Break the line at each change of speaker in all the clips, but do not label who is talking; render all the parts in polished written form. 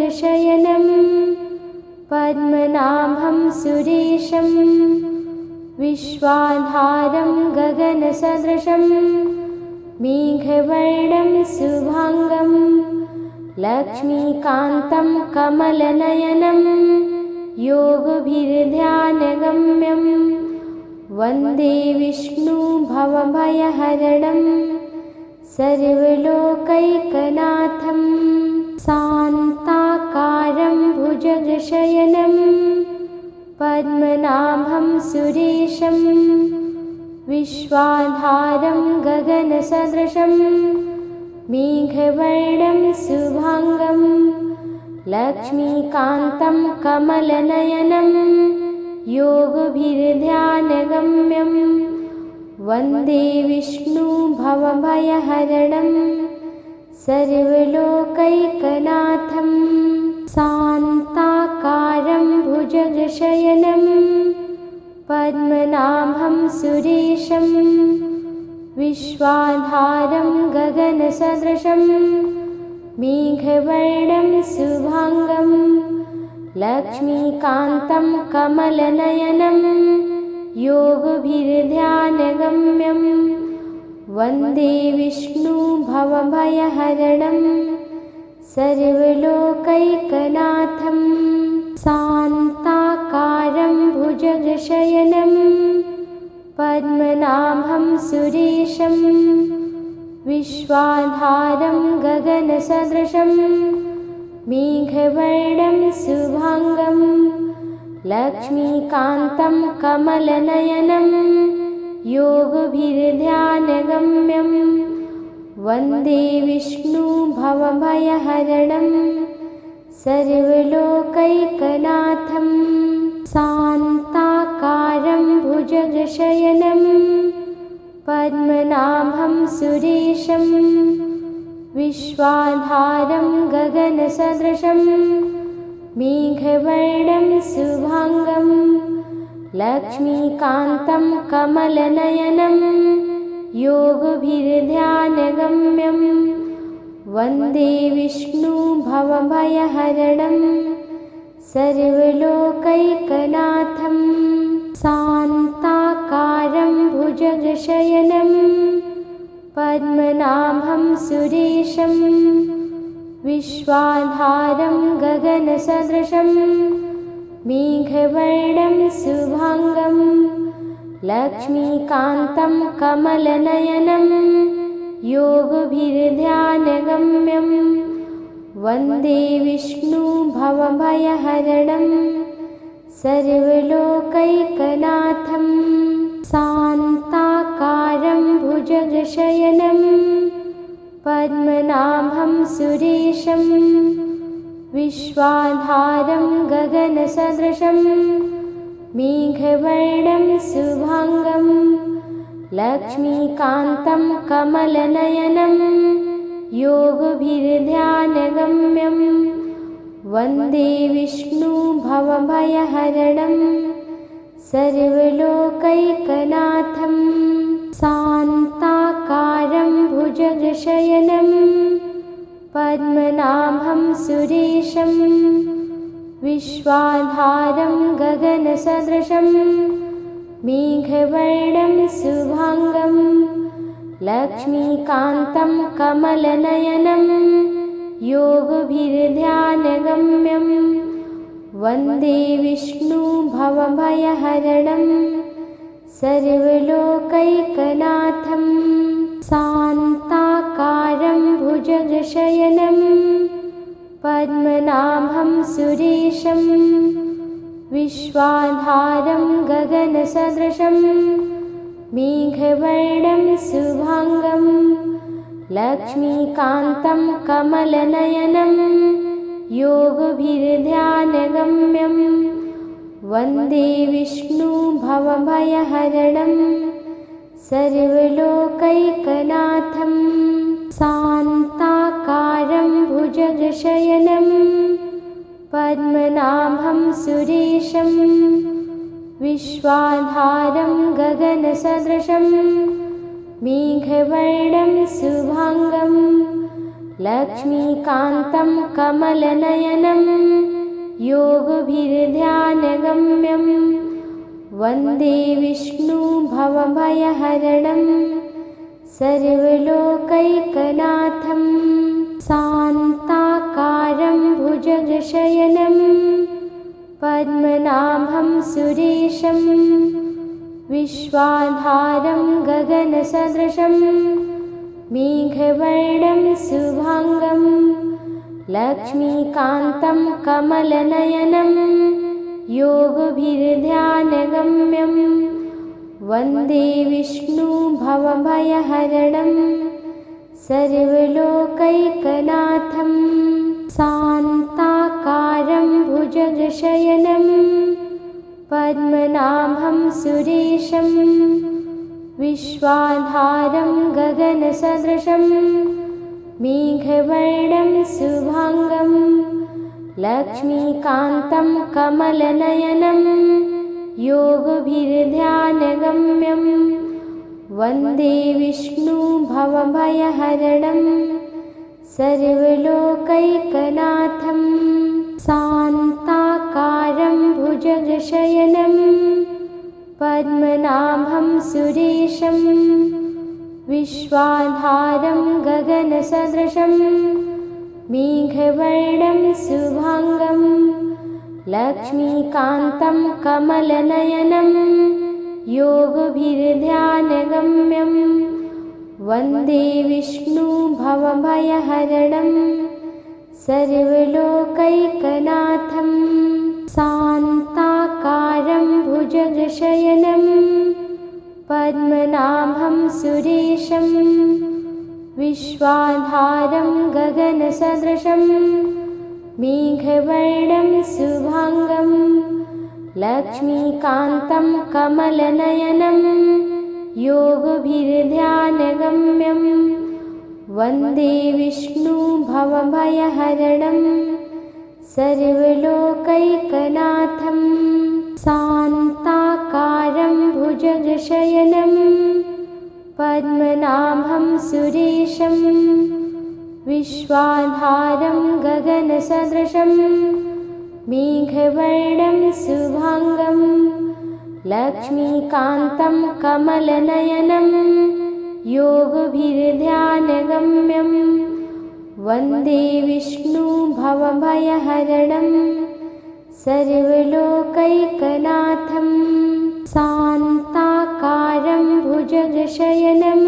भुजगशयनं पद्मनाभं सुरेशं विश्वाधारं गगनसदृशं मेघवर्णं शुभांगं लक्ष्मीकान्तं कमलनयनं योगभिर्ध्यानगम्यं वन्दे विष्णु भवभयहरणं सर्वलोकैकनाथं शान्ताकारं भुजगशयनं पद्मनाभं सुरेशं विश्वाधारं गगनसदृशं मेघवर्णं शुभांगं लक्ष्मीकान्तं कमलनयनं योगभिर्ध्यानगम्यं वन्दे विष्णु भवभयहरणं सर्वलोकैकनाथं शान्ताकारं भुजगशयनं पद्मनाभं सुरेशं विश्वाधारं गगनसदृशं मेघवर्णं शुभांगं लक्ष्मीकान्तं कमलनयनं योगभिर्ध्यानगम्यं वन्दे विष्णु भवभयहरणं सर्वलोकैकनाथं शान्ताकारं भुजगशयनं पद्मनाभं सुरेशं विश्वाधारं गगनसदृशं मेघवर्णं शुभांगं लक्ष्मीकान्तं कमलनयनं योगभिर्ध्यानगम्यं वन्दे विष्णु भवभयहरणं सर्वलोकैकनाथं शान्ताकारं भुजगशयनं पद्मनाभं सुरेशं विश्वाधारं गगनसदृशं मेघवर्णं शुभांगं लक्ष्मीकान्तं कमलनयनं योगभिर्ध्यानगम्यं वन्दे विष्णु भवभयहरणं सर्वलोकैकनाथं शान्ताकारं भुजगशयनं पद्मनाभं सुरेशं विश्वाधारं गगनसदृशं मेघवर्णं शुभांगं लक्ष्मीकान्तं कमलनयनं योगभिर्ध्यानगम्यं वन्दे विष्णु भवभयहरणं सर्वलोकैकनाथं शान्ताकारं भुजगशयनं पद्मनाभं सुरेशं विश्वाधारं गगनसदृशं मेघवर्णं शुभांगं लक्ष्मीकान्तं कमलनयनं योगभिर्ध्यानगम्यं वन्दे विष्णु भवभयहरणं सर्वलोकैकनाथं शान्ताकारं भुजगशयनं पद्मनाभं सुरेशं विश्वाधारं गगनसदृशं मेघवर्णं शुभांगं लक्ष्मीकान्तं कमलनयनं योगभिर्ध्यानगम्यं वन्दे विष्णु भवभयहरणं सर्वलोकैकनाथं शान्ताकारं भुजगशयनं पद्मनाभं सुरेशं विश्वाधारं गगनसदृशं मेघवर्णं शुभांगं लक्ष्मीकान्तं कमलनयनं योगभिर्ध्यानगम्यं वन्दे विष्णु भवभयहरणं सर्वलोकैकनाथं शान्ताकारं भुजगशयनं पद्मनाभं सुरेशं विश्वाधारं गगनसदृशं मेघवर्णं शुभांगं लक्ष्मीकान्तं कमलनयनं योगभिर्ध्यानगम्यं वन्दे विष्णु भवभयहरणं सर्वलोकैकनाथं शान्ताकारं भुजगशयनं पद्मनाभं सुरेशं विश्वाधारं गगनसदृशं मेघवर्णं शुभाङ्गं लक्ष्मीकान्तं कमलनयनं योगभिर्ध्यानगम्यं वन्दे विष्णु भवभयहरणं सर्वलोकैकनाथं शान्ताकारं भुजगशयनं पद्मनाभं सुरेशं विश्वाधारं गगनसदृशं मेघवर्णं शुभाङ्गं लक्ष्मीकान्तं कमलनयनं योगभिर्ध्यानगम्यं वन्दे विष्णु भवभयहरणं सर्वलोकैकनाथं शान्ताकारं भुजगशयनं पद्मनाभं सुरेशं विश्वाधारं गगनसदृशं मेघवर्णं शुभाङ्गं लक्ष्मीकान्तं कमलनयनं योगभिर्ध्यानगम्यं वन्दे विष्णु भवभयहरणं सर्वलोकैकनाथं शान्ताकारं भुजगशयनं पद्मनाभं सुरेशं विश्वाधारं गगनसदृशं मेघवर्णं शुभाङ्गं लक्ष्मीकान्तं कमलनयनं योगभिर्ध्यानगम्यं वन्दे विष्णु भवभयहरणं सर्वलोकैकनाथं शान्ताकारं भुजगशयनं पद्मनाभं सुरेशं विश्वाधारं गगनसदृशं मेघवर्णं शुभाङ्गं लक्ष्मीकान्तं कमलनयनं योगभिर्ध्यानगम्यं वन्दे विष्णु भवभयहरणं सर्वलोकैकनाथं शान्ताकारं भुजगशयनं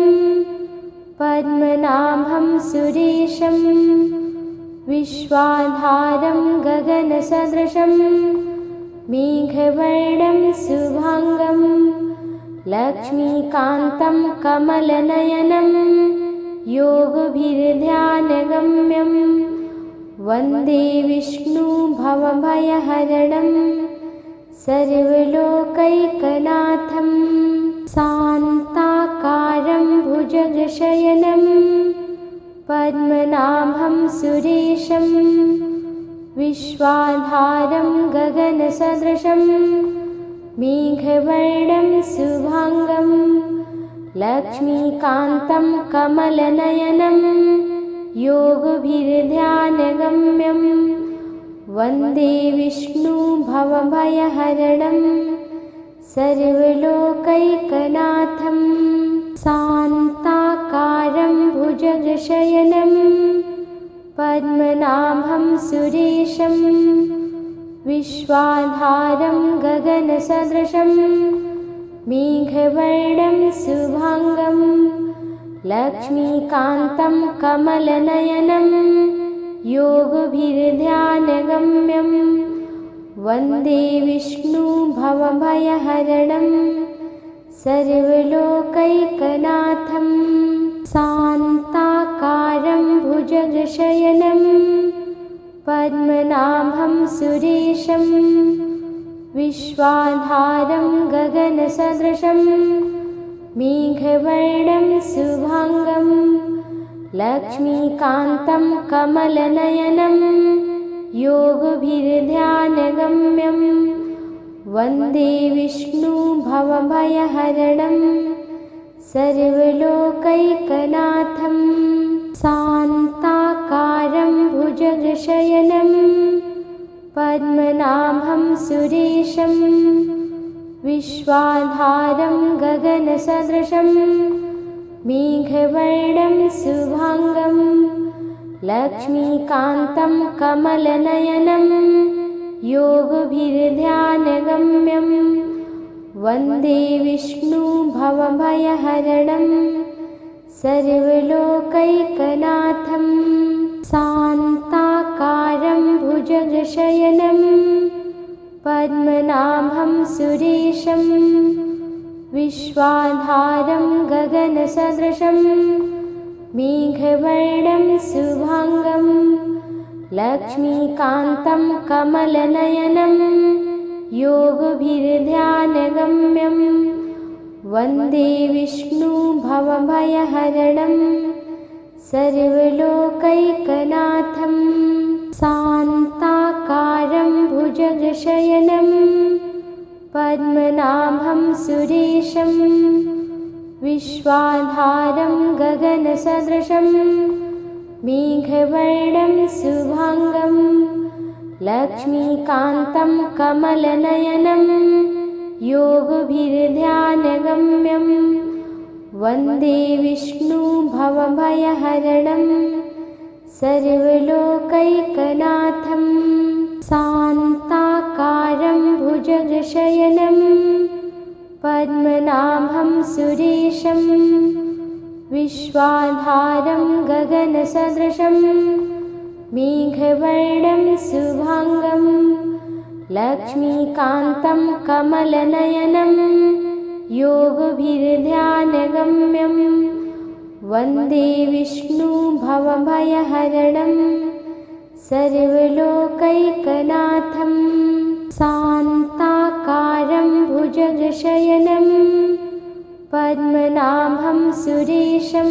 पद्मनाभं सुरेशं विश्वाधारं गगनसदृशं मेघवर्णं शुभाङ्गं लक्ष्मीकान्तं कमलनयनं योगभिर्ध्यानगम्यं वन्दे विष्णु भवभयहरणं सर्वलोकैकनाथं शान्ताकारं भुजगशयनं पद्मनाभं सुरेशं विश्वाधारं गगनसदृशं मेघवर्णं शुभाङ्गं लक्ष्मीकान्तं कमलनयनं योगभिर्ध्यानगम्यं वन्दे विष्णु भवभयहरणं सर्वलोकैकनाथं शान्ताकारं भुजगशयनं पद्मनाभं सुरेशं विश्वाधारं गगनसदृशं मेघवर्णं शुभाङ्गं लक्ष्मीकान्तं कमलनयनं योगभिर्ध्यानगम्यं वन्दे विष्णु भवभयहरणं सर्वलोकैकनाथं शान्ताकारं भुजगशयनं पद्मनाभं सुरेशं विश्वाधारं गगनसदृशं मेघवर्णं शुभाङ्गं लक्ष्मीकान्तं कमलनयनं योगभिर्ध्यानगम्यं वन्दे विष्णु भवभयहरणं सर्वलोकैकनाथं शान्ताकारं पद्मनाभं सुरेशं विश्वाधारं गगनसदृशं मेघवर्णं शुभांगं लक्ष्मीकान्तं कमलनयनं योगभिर्ध्यानगम्यं वन्दे विष्णु भवभयहरणं सर्वलोकैकनाथं शान्ताकारं भुजगशयनं पद्मनाभं सुरेशं विश्वाधारं गगनसदृशं मेघवर्णं शुभांगं लक्ष्मीकान्तं कमलनयनं योगभिर्ध्यानगम्यं वन्दे विष्णु भवभयहरणं सर्वलोकैकनाथं शान्ताकारं भुजगशयनं पद्मनाभं सुरेशं विश्वाधारं गगनसदृशं मेघवर्णं शुभांगं लक्ष्मीकान्तं कमलनयनं योगभिर्ध्यानगम्यं वन्दे विष्णु भवभयहरणं सर्वलोकैकनाथं शान्ताकारं भुजगशयनं पद्मनाभं सुरेशं विश्वाधारं गगनसदृशं मेघवर्णं शुभांगं लक्ष्मीकान्तं कमलनयनं योगभिर्ध्यानगम्यं वन्दे विष्णु भवभयहरणं सर्वलोकैकनाथं शान्ताकारं भुजगशयनं पद्मनाभं सुरेशं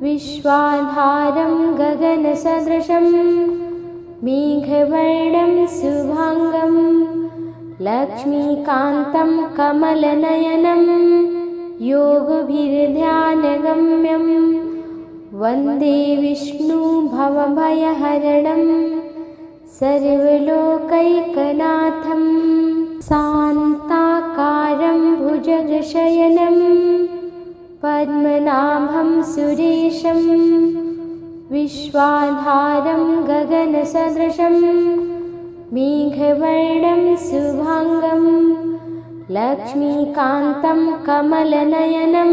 विश्वाधारं गगनसदृशं मेघवर्णं शुभांगं लक्ष्मीकान्तं कमलनयनं योगभिर्ध्यानगम्यं वन्दे विष्णु भवभयहरणं सर्वलोकैकनाथं शान्ताकारं भुजगशयनं पद्मनाभं सुरेशं विश्वाधारं गगनसदृशं मेघवर्णं शुभांगं लक्ष्मीकान्तं कमलनयनं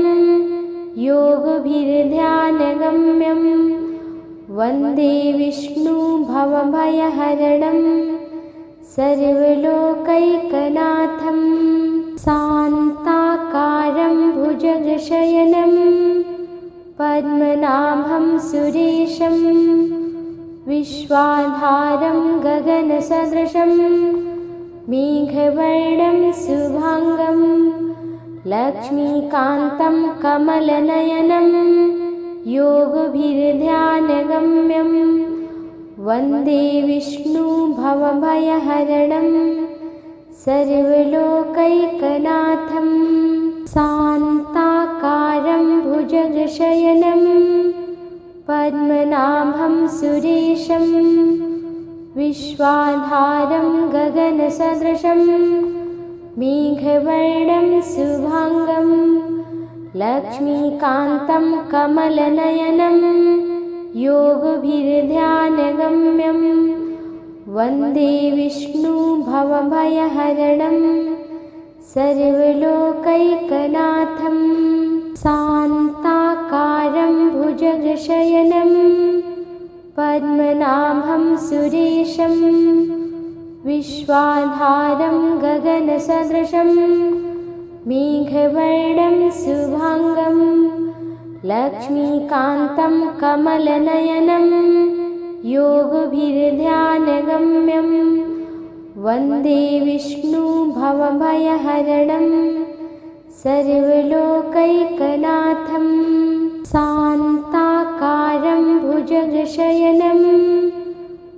योगभिर्ध्यानगम्यं वन्दे विष्णु भवभयहरणं सर्वलोकैकनाथं शान्ताकारं भुजगशयनं पद्मनाभं सुरेशं विश्वाधारं गगनसदृशं मेघवर्णं शुभांगं लक्ष्मीकान्तं कमलनयनं योगभिर्ध्यानगम्यं वन्दे विष्णु भवभयहरणं सर्वलोकैकनाथं शान्ताकारं भुजगशयनं पद्मनाभं सुरेशं विश्वाधारं गगनसदृशं मेघवर्णं शुभांगं लक्ष्मीकान्तं कमलनयनं योगभिर्ध्यानगम्यं वन्दे विष्णु भवभयहरणं सर्वलोकैकनाथं शान्ताकारं भुजगशयनं पद्मनाभं सुरेशं विश्वाधारं गगनसदृशं मेघवर्णं शुभांगं लक्ष्मीकान्तं कमलनयनं योगभिर्ध्यानगम्यं वन्दे विष्णु भवभयहरणं सर्वलोकैकनाथं शान्ताकारं भुजगशयनं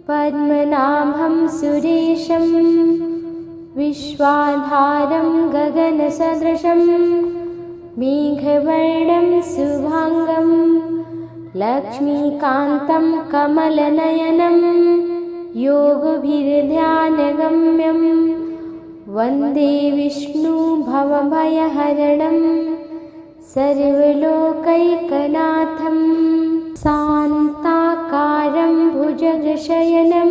पद्मनाभं सुरेशं विश्वाधारं गगनसदृशं मेघवर्णं शुभांगं लक्ष्मीकान्तं कमलनयनं योगभिर्ध्यानगम्यं वन्दे विष्णु भवभयहरणं सर्वलोकैकनाथं शान्ताकारं भुजगशयनं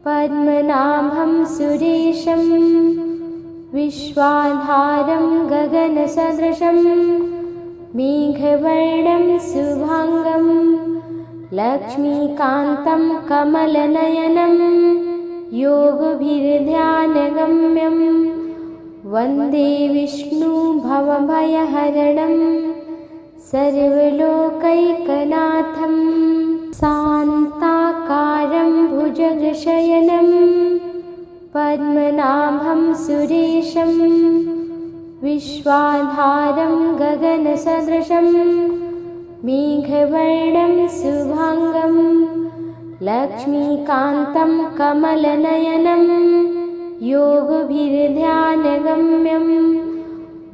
पद्मनाभं सुरेशं विश्वाधारं गगनसदृशं मेघवर्णं शुभांगं लक्ष्मीकान्तं कमलनयनं योगभिर्ध्यानगम्यं वन्दे विष्णु भवभयहरणं सर्वलोकैकनाथं शान्ताकारं भुजगशयनं पद्मनाभं सुरेशं विश्वाधारं गगनसदृशं मेघवर्णं शुभांगं लक्ष्मीकान्तं कमलनयनं योगभिर्ध्यानगम्यं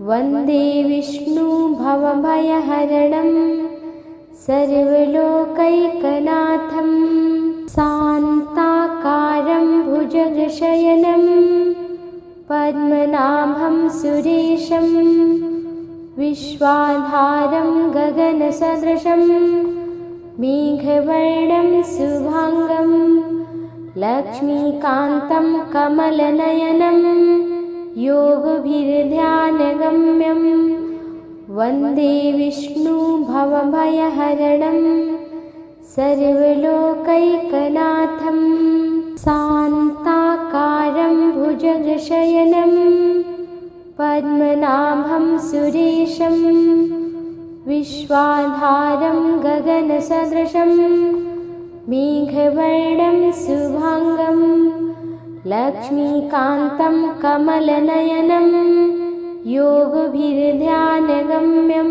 वन्दे विष्णु भवभयहरणं सर्वलोकैकनाथं शान्ताकारं भुजगशयनं पद्मनाभं सुरेशं विश्वाधारं गगनसदृशं मेघवर्णं शुभांगं लक्ष्मीकान्तं कमलनयनं योगभिर्ध्यानगम्यं वन्दे विष्णु भवभयहरणं सर्वलोकैकनाथं शान्ताकारं भुजगशयनं पद्मनाभं सुरेशं विश्वाधारं गगनसदृशं मेघवर्णं शुभांगं लक्ष्मीकान्तं कमलनयनं योगभिर्ध्यानगम्यं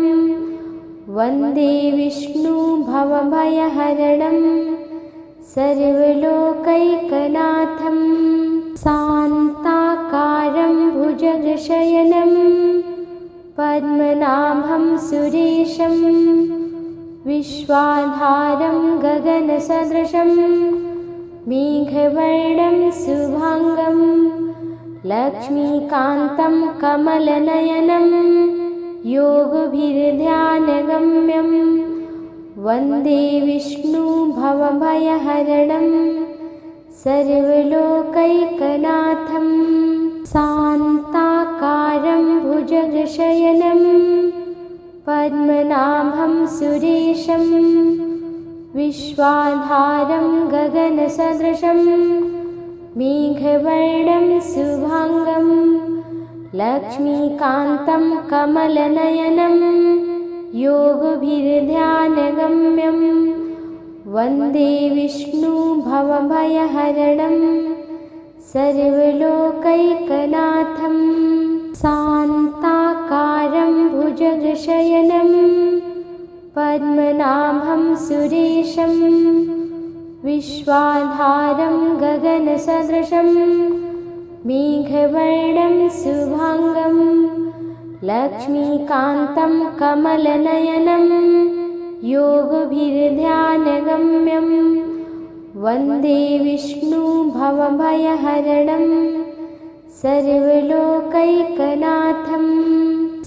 वन्दे विष्णु भवभयहरणं सर्वलोकैकनाथं शान्ताकारं भुजगशयनं पद्मनाभं सुरेशं विश्वाधारं गगनसदृशं मेघवर्णं शुभांगं लक्ष्मीकान्तं कमलनयनं योगभिर्ध्यानगम्यं वन्दे विष्णु भवभयहरणं सर्वलोकैकनाथं शान्ताकारं भुजगशयनं पद्मनाभं सुरेशं विश्वाधारं गगनसदृशं मेघवर्णं शुभांगं लक्ष्मीकान्तं कमलनयनं योगभिर्ध्यानगम्यं वन्दे विष्णु भवभयहरणं सर्वलोकैकनाथं शान्ताकारं भुजगशयनं पद्मनाभं सुरेशं विश्वाधारं गगनसदृशं मेघवर्णं शुभांगं लक्ष्मीकान्तं कमलनयनं योगभिर्ध्यानगम्यं वन्दे विष्णु भवभयहरणं सर्वलोकैकनाथं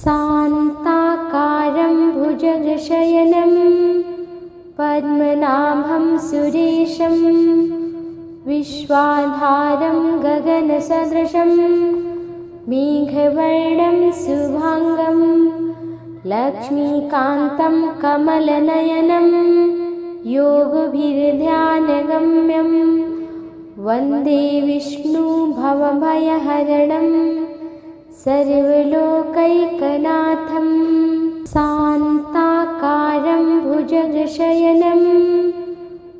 शान्ताकारं भुजगशयनं पद्मनाभं सुरेशं विश्वाधारं गगनसदृशं मेघवर्णं शुभांगं लक्ष्मीकान्तं कमलनयनं योगभिर्ध्यानगम्यं वन्दे विष्णु भवभयहरणं सर्वलोकैकनाथं शान्ताकारं भुजगशयनं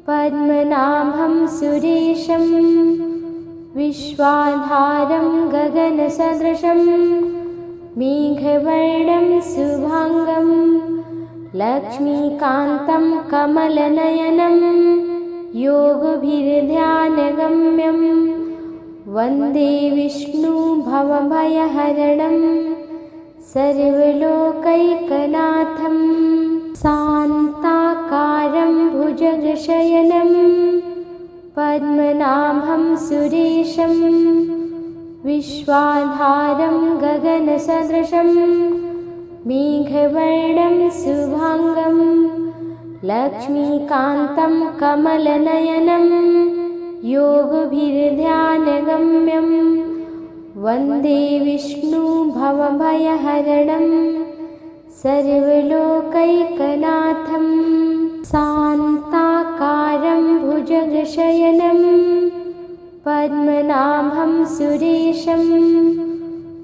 पद्मनाभं सुरेशं विश्वाधारं गगनसदृशं मेघवर्णं शुभांगं लक्ष्मीकान्तं कमलनयनं योगभिर्ध्यानगम्यं वन्दे विष्णु भवभयहरणं सर्वलोकैकनाथं शान्ताकारं भुजगशयनं पद्मनाभं सुरेशं विश्वाधारं गगनसदृशं मेघवर्णं शुभांगं लक्ष्मीकान्तं कमलनयनं योगभिर्ध्यानगम्यं वन्दे विष्णु भवभयहरणं सर्वलोकैकनाथं शान्ताकारं भुजगशयनं पद्मनाभं सुरेशं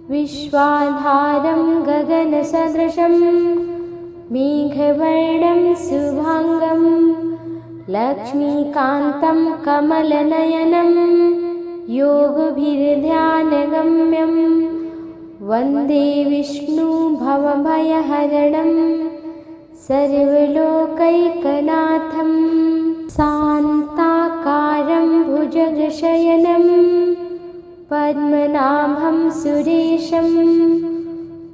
विश्वाधारं गगनसदृशं मेघवर्णं शुभांगं लक्ष्मीकान्तं कमलनयनं योगभिर्ध्यानगम्यं वन्दे विष्णु भवभयहरणं सर्वलोकैकनाथं शान्ताकारं भुजगशयनं पद्मनाभं सुरेशं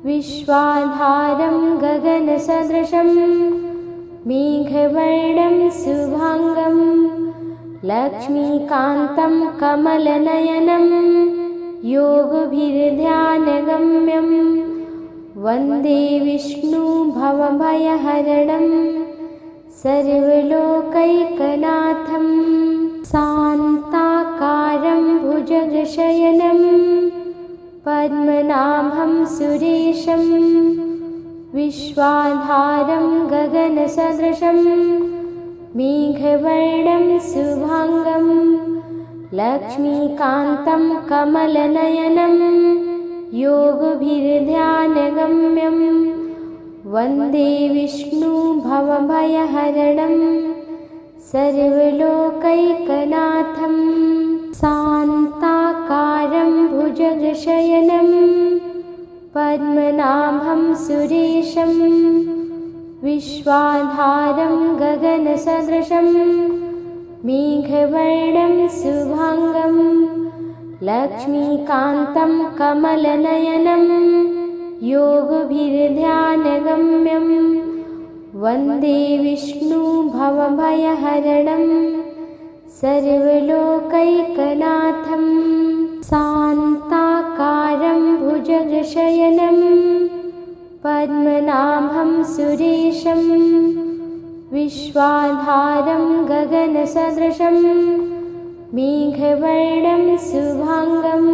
विश्वाधारं गगनसदृशं मेघवर्णं शुभांगं लक्ष्मीकान्तं कमलनयनं योगभिर्ध्यानगम्यं वन्दे विष्णु भवभयहरणं सर्वलोकैकनाथं शान्ताकारं भुजगशयनं पद्मनाभं सुरेशं विश्वाधारं गगनसदृशं मेघवर्णं शुभांगं लक्ष्मीकान्तं कमलनयनं योगभिर्ध्यानगम्यं वन्दे विष्णु भवभयहरणं सर्वलोकैकनाथं शान्ताकारं भुजगशयनं पद्मनाभं सुरेशं विश्वाधारं गगनसदृशं मेघवर्णं शुभांगं लक्ष्मीकान्तं कमलनयनं योगभिर्ध्यानगम्यं वन्दे विष्णु भवभयहरणं सर्वलोकैकनाथं शान्ताकारं भुजगशयनं पद्मनाभं सुरेशं विश्वाधारं गगनसदृशं मेघवर्णं शुभांगं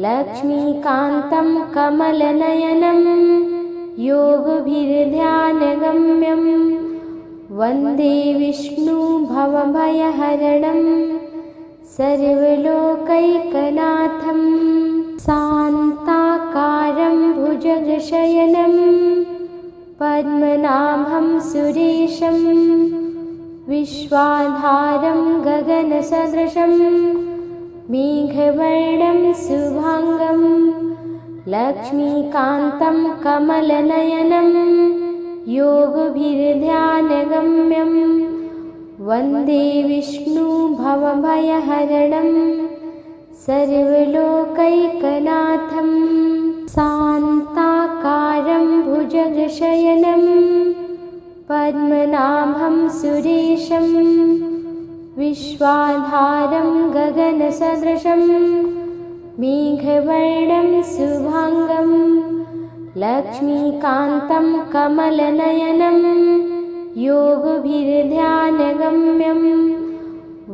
लक्ष्मीकान्तं कमलनयनं योगभिर्ध्यानगम्यं वन्दे विष्णु भवभयहरणं सर्वलोकैकनाथं शान्ताकारं भुजगशयनं पद्मनाभं सुरेशं विश्वाधारं गगनसदृशं मेघवर्णं शुभांगं लक्ष्मीकान्तं कमलनयनं योगभिर्ध्यानगम्यं वन्दे विष्णु भवभयहरणं सर्वलोकैकनाथं शान्ताकारं भुजगशयनं पद्मनाभं सुरेशं विश्वाधारं गगनसदृशं मेघवर्णं शुभांगं लक्ष्मीकान्तं कमलनयनं योगभिर्ध्यानगम्यं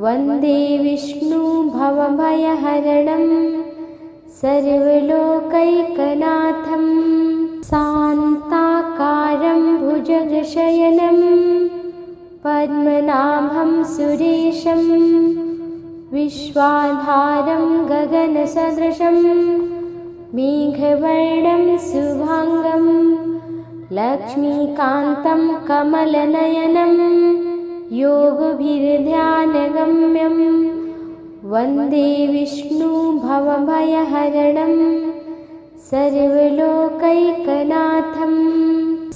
वन्दे विष्णु भवभयहरणं सर्वलोकैकनाथं शान्ताकारं भुजगशयनं पद्मनाभं सुरेशं विश्वाधारं गगनसदृशं मेघवर्णं शुभांगं लक्ष्मीकान्तं कमलनयनं योगभिर्ध्यानगम्यं वन्दे विष्णु भवभयहरणं सर्वलोकैकनाथं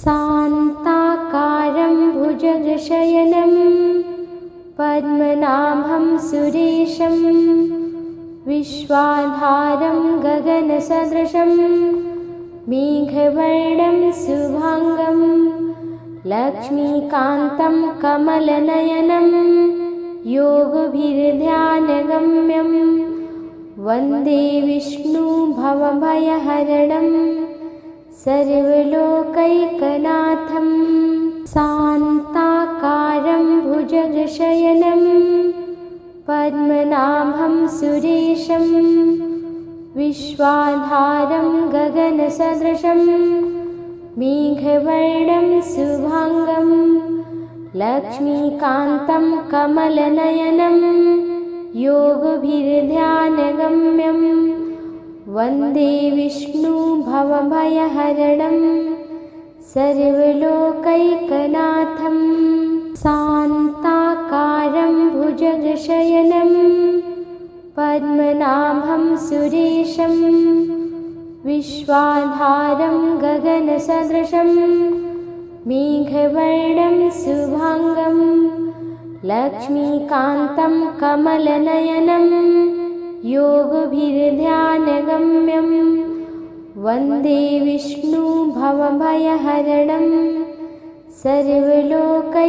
शान्ताकारं भुजगशयनं पद्मनाभं सुरेशं विश्वाधारं गगनसदृशं मेघवर्णं शुभांगं लक्ष्मीकान्तं कमलनयनं योगभिर्ध्यानगम्यं वन्दे विष्णु भवभयहरणं सर्वलोकैकनाथं शान्ताकारं भुजगशयनं पद्मनाभं सुरेशं विश्वाधारं गगनसदृशं मेघवर्णं शुभांगं लक्ष्मीकान्तं कमलनयनं योगभिर्ध्यानगम्यं वन्दे विष्णु भवभयहरणं सर्वलोकैकनाथं शान्ताकारं भुजगशयनं पद्मनाभं सुरेशं विश्वाधारं गगनसदृशं मेघवर्णं शुभांगं लक्ष्मीकान्तं कमलनयनं योगभिर्ध्यानगम्यं वन्दे विष्णु भवभयहरणं सर्वलोकैकनाथं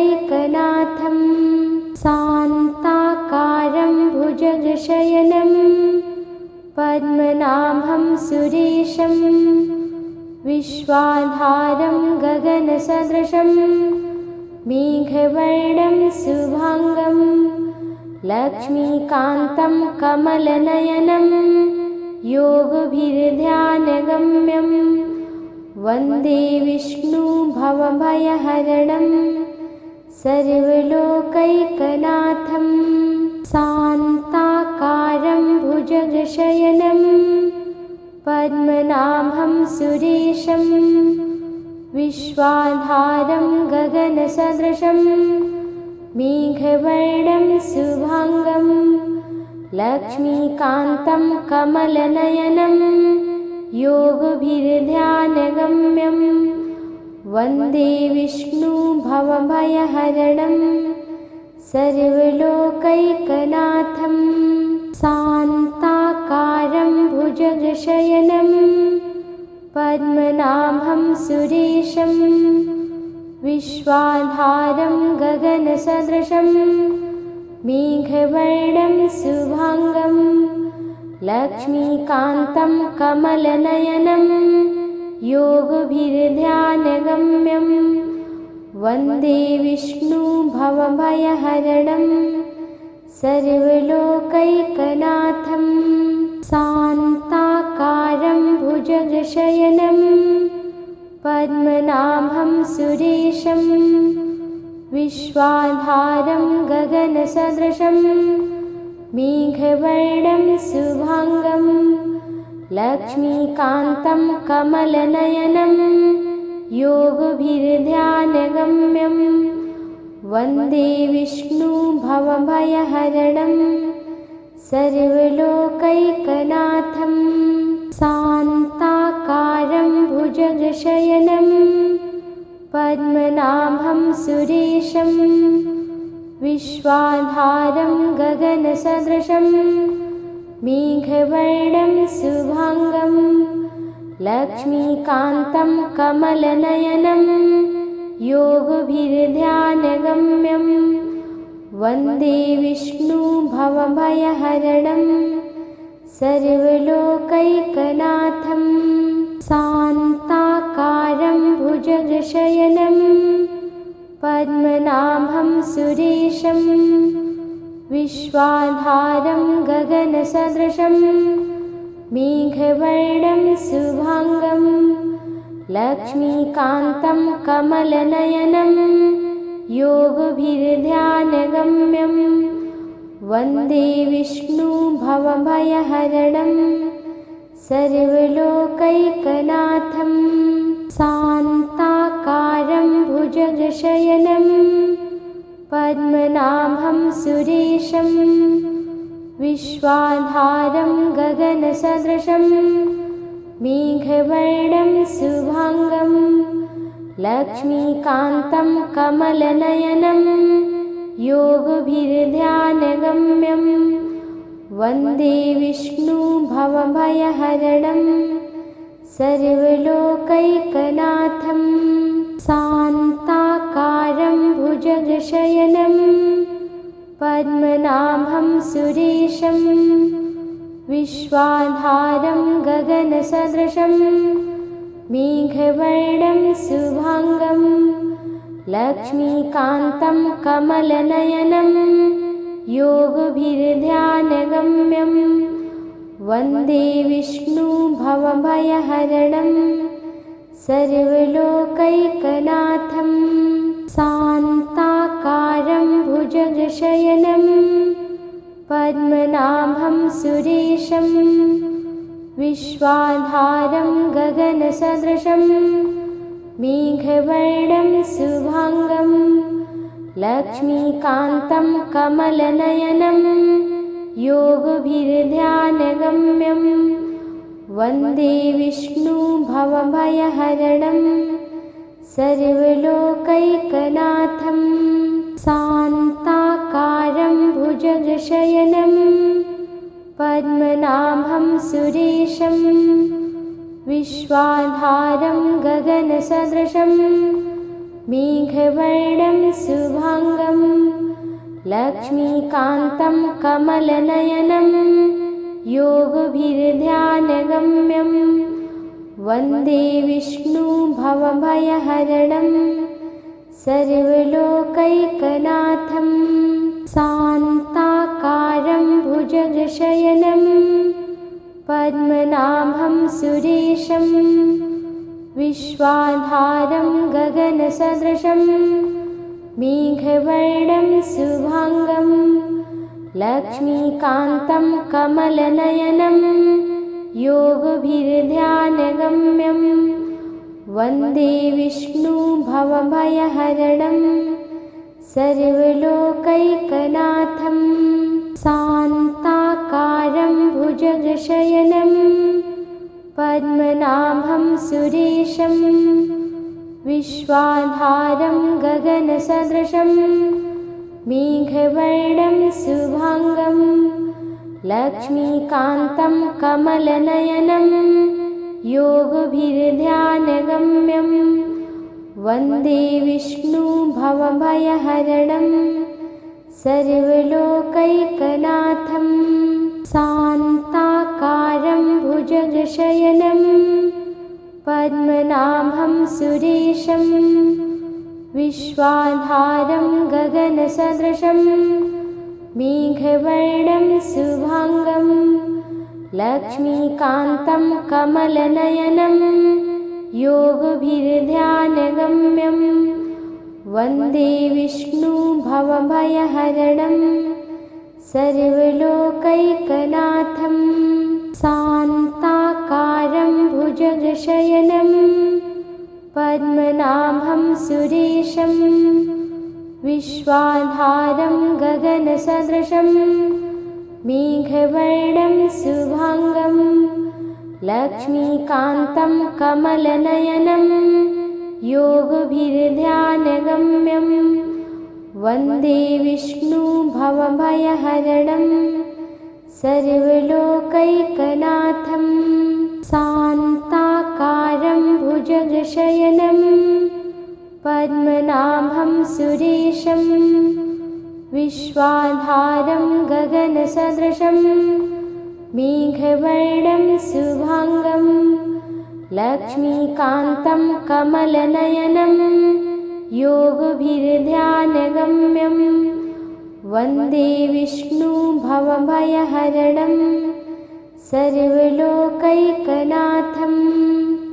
शान्ताकारं भुजगशयनं पद्मनाभं सुरेशं विश्वाधारं गगनसदृशं मेघवर्णं शुभांगं लक्ष्मीकान्तं कमलनयनं योगभिर्ध्यानगम्यं वन्दे विष्णु भवभयहरणं सर्वलोकैकनाथं शान्ताकारं भुजगशयनं पद्मनाभं सुरेशं विश्वाधारं गगनसदृशं मेघवर्णं शुभांगं लक्ष्मीकान्तं कमलनयनं योगभिर्ध्यानगम्यं वन्दे विष्णु भवभयहरणं सर्वलोकैकनाथं शान्ताकारं भुजगशयनं पद्मनाभं सुरेशं विश्वाधारं गगनसदृशं मेघवर्णं शुभांगं लक्ष्मीकान्तं कमलनयनं योगभिर्ध्यानगम्यं वन्दे विष्णु भवभयहरणं सर्वलोकैकनाथं शान्ताकारं भुजगशयनं पद्मनाभं सुरेशं विश्वाधारं गगनसदृशं मेघवर्णं शुभांगं लक्ष्मीकान्तं कमलनयनं योगभिर्ध्यानगम्यं वन्दे विष्णु भवभयहरणं सर्वलोकैकनाथं शान्ताकारं भुजगशयनं पद्मनाभं सुरेशं विश्वाधारं गगनसदृशं मेघवर्णं शुभांगं लक्ष्मीकान्तं कमलनयनं योगभिर्ध्यानगम्यं वन्दे विष्णु भवभयहरणं सर्वलोकैकनाथं शान्ताकारं भुजगशयनं पद्मनाभं सुरेशं विश्वाधारं गगनसदृशं मेघवर्णं शुभांगं लक्ष्मीकान्तं कमलनयनं योगभिर्ध्यानगम्यं वन्दे विष्णु भवभयहरणं सर्वलोकैकनाथं शान्ताकारं भुजगशयनं पद्मनाभं सुरेशं विश्वाधारं गगनसदृशं मेघवर्णं शुभांगं लक्ष्मीकान्तं कमलनयनं योगभिर्ध्यानगम्यं वन्दे विष्णु भवभयहरणं सर्वलोकैकनाथं शान्ताकारं भुजगशयनं पद्मनाभं सुरेशं विश्वाधारं गगनसदृशं मेघवर्णं शुभांगं लक्ष्मीकान्तं कमलनयनं योगभिर्ध्यानगम्यं वन्दे विष्णु भवभयहरणं सर्वलोकैकनाथं शान्ताकारं भुजगशयनं पद्मनाभं सुरेशं विश्वाधारं गगनसदृशं मेघवर्णं शुभांगं लक्ष्मीकान्तं कमलनयनं योगभिर्ध्यानगम्यं वन्दे विष्णु भवभयहरणं सर्वलोकैकनाथं शान्ताकारं भुजगशयनं पद्मनाभं सुरेशं विश्वाधारं गगनसदृशं मेघवर्णं शुभांगं लक्ष्मीकान्तं कमलनयनं योगभिर्ध्यानगम्यं वन्दे विष्णु भवभयहरणं सर्वलोकैकनाथं शान्ताकारं भुजगशयनं पद्मनाभं सुरेशं विश्वाधारं गगनसदृशं मेघवर्णं शुभांगं लक्ष्मीकान्तं कमलनयनं योगभिर्ध्यानगम्यं वन्दे विष्णु भवभयहरणं सर्वलोकैकनाथं शान्ताकारं भुजगशयनं पद्मनाभं सुरेशं विश्वाधारं गगनसदृशं मेघवर्णं शुभांगं लक्ष्मीकान्तं कमलनयनं योगभिर्ध्यानगम्यं वन्दे विष्णु भवभयहरणं सर्वलोकैकनाथं शान्ताकारं भुजगशयनं पद्मनाभं सुरेशं विश्वाधारं गगनसदृशं मेघवर्णं शुभांगं लक्ष्मीकान्तं कमलनयनं योगभिर्ध्यानगम्यं वन्दे विष्णु भवभयहरणं सर्वलोकैकनाथं शान्ताकारं भुजगशयनं पद्मनाभं सुरेशं विश्वाधारं गगनसदृशं मेघवर्णं शुभांगं लक्ष्मीकान्तं कमलनयनं योगभिर्ध्यानगम्यं वन्दे विष्णु भवभयहरणं सर्वलोकैकनाथं शान्ताकारं भुजगशयनं पद्मनाभं सुरेशं विश्वाधारं गगनसदृशं मेघवर्णं शुभांगं लक्ष्मीकान्तं कमलनयनं योगभिर्ध्यानगम्यं वन्दे विष्णु भवभयहरणं सर्वलोकैकनाथं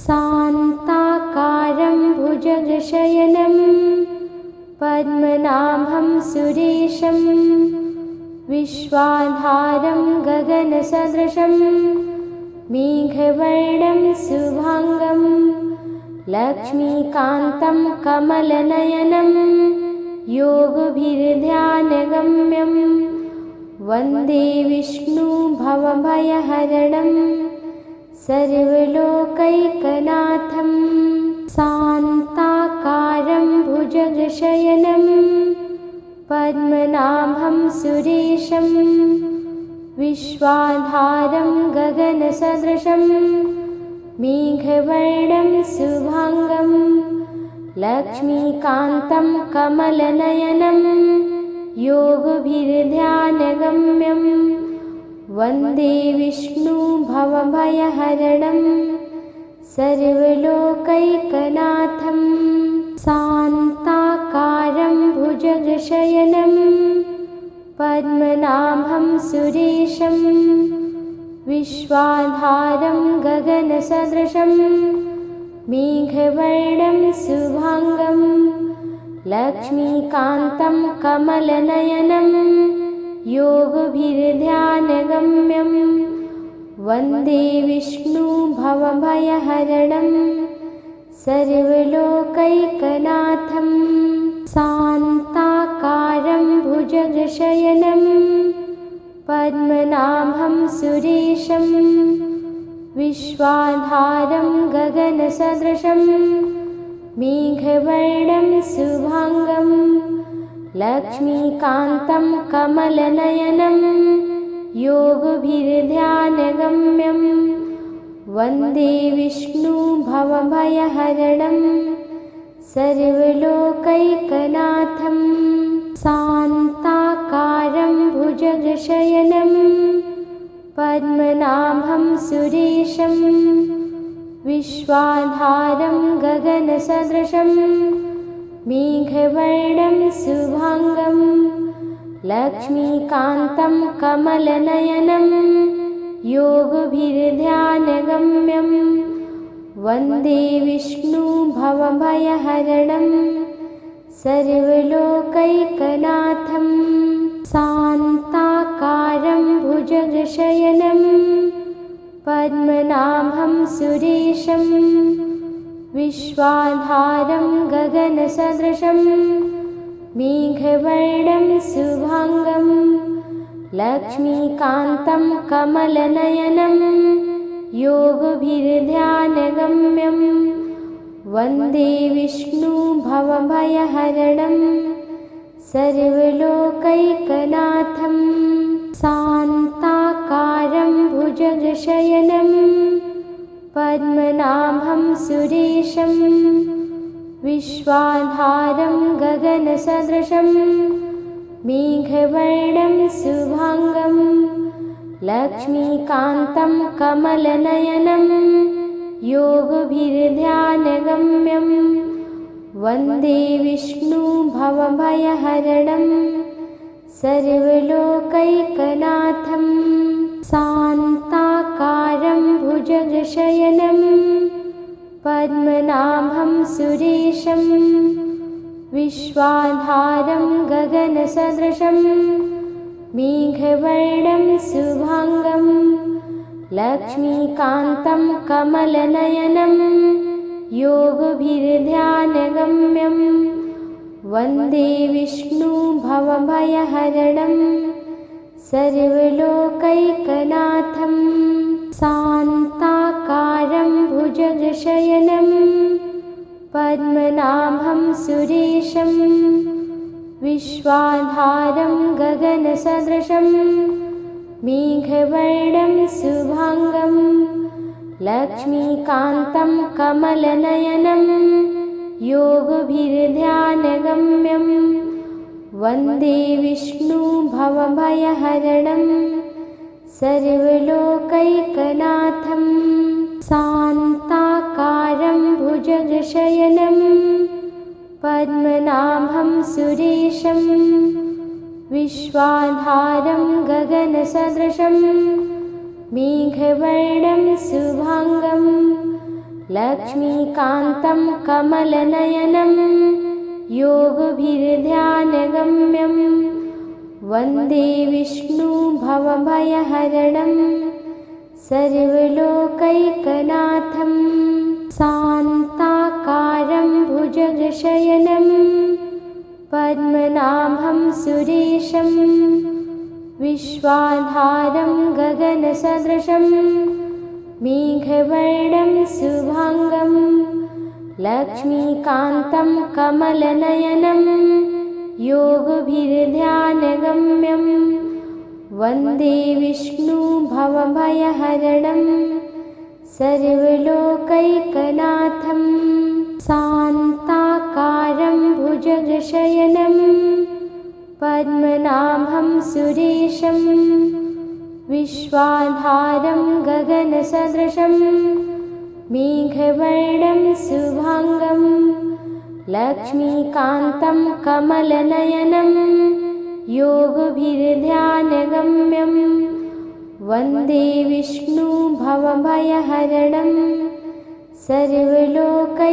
शान्ताकारं भुजगशयनं पद्मनाभं सुरेशं विश्वाधारं गगनसदृशं मेघवर्णं शुभांगं लक्ष्मीकान्तं कमलनयनं योगभिर्ध्यानगम्यं वन्दे विष्णु भवभयहरणं सर्वलोकैकनाथं शान्ताकारं भुजगशयनं पद्मनाभं सुरेशं विश्वाधारं गगनसदृशं मेघवर्णं शुभांगं लक्ष्मीकान्तं कमलनयनं योगभिर्ध्यानगम्यं वन्दे विष्णु भवभयहरणं सर्वलोकैकनाथं शान्ताकारं भुजगशयनं पद्मनाभं सुरेशं विश्वाधारं गगनसदृशं मेघवर्णं शुभांगं लक्ष्मीकान्तं कमलनयनं योगभिर्ध्यानगम्यं वन्दे विष्णु भवभयहरणं सर्वलोकैकनाथं शान्ताकारं भुजगशयनं पद्मनाभं सुरेशं विश्वाधारं गगनसदृशं मेघवर्णं शुभांगं लक्ष्मीकान्तं कमलनयनं योगभिर्ध्यानगम्यं वन्दे विष्णु भवभयहरणं सर्वलोकैकनाथं शान्ताकारं भुजगशयनं पद्मनाभं सुरेशं विश्वाधारं गगनसदृशं मेघवर्णं शुभांगं लक्ष्मीकान्तं कमलनयनं योगभिर्ध्यानगम्यं वन्दे विष्णु भवभयहरणं सर्वलोकैकनाथं शान्ताकारं भुजगशयनं पद्मनाभं सुरेशं विश्वाधारं गगनसदृशं मेघवर्णं शुभांगं लक्ष्मीकान्तं कमलनयनं योगभिर्ध्यानगम्यं वन्दे विष्णु भवभयहरणं सर्वलोकैकनाथं शान्ताकारं भुजगशयनं पद्मनाभं सुरेशं विश्वाधारं गगनसदृशं मेघवर्णं शुभांगं लक्ष्मीकान्तं कमलनयनं योगभिर्ध्यानगम्यं वन्दे विष्णु भवभयहरणं सर्वलोकैकनाथं शान्ताकारं भुजगशयनं पद्मनाभं सुरेशं विश्वाधारं गगनसदृशं मेघवर्णं शुभांगं लक्ष्मीकान्तं कमलनयनं योगभिर्ध्यानगम्यं वन्दे विष्णु भवभयहरणं सर्वलोकैकनाथं शान्ताकारं भुजगशयनं पद्मनाभं सुरेशं विश्वाधारं गगनसदृशं मेघवर्णं शुभांगं लक्ष्मीकान्तं कमलनयनं योगभिर्ध्यानगम्यं वन्दे विष्णु भवभयहरणं सर्वलोकैकनाथं शान्ताकारं भुजगशयनं पद्मनाभं सुरेशं विश्वाधारं गगनसदृशं मेघवर्णं शुभांगं लक्ष्मीकान्तं कमलनयनं योगभिर्ध्यानगम्यं वन्दे विष्णु भवभयहरणं सर्वलोकैकनाथं शान्ताकारं भुजगशयनं पद्मनाभं सुरेशं विश्वाधारं गगनसदृशं मेघवर्णं शुभांगं लक्ष्मीकान्तं कमलनयनं योगभिर्ध्यानगम्यं वन्दे विष्णु भवभयहरणं सर्वलोकैकनाथं शान्ताकारं भुजगशयनं पद्मनाभं सुरेशं विश्वाधारं गगनसदृशं मेघवर्णं शुभाङ्गं लक्ष्मीकान्तं कमलनयनं योगभिर्ध्यानगम्यं वन्दे विष्णु भवभयहरणं सर्वलोकैकनाथं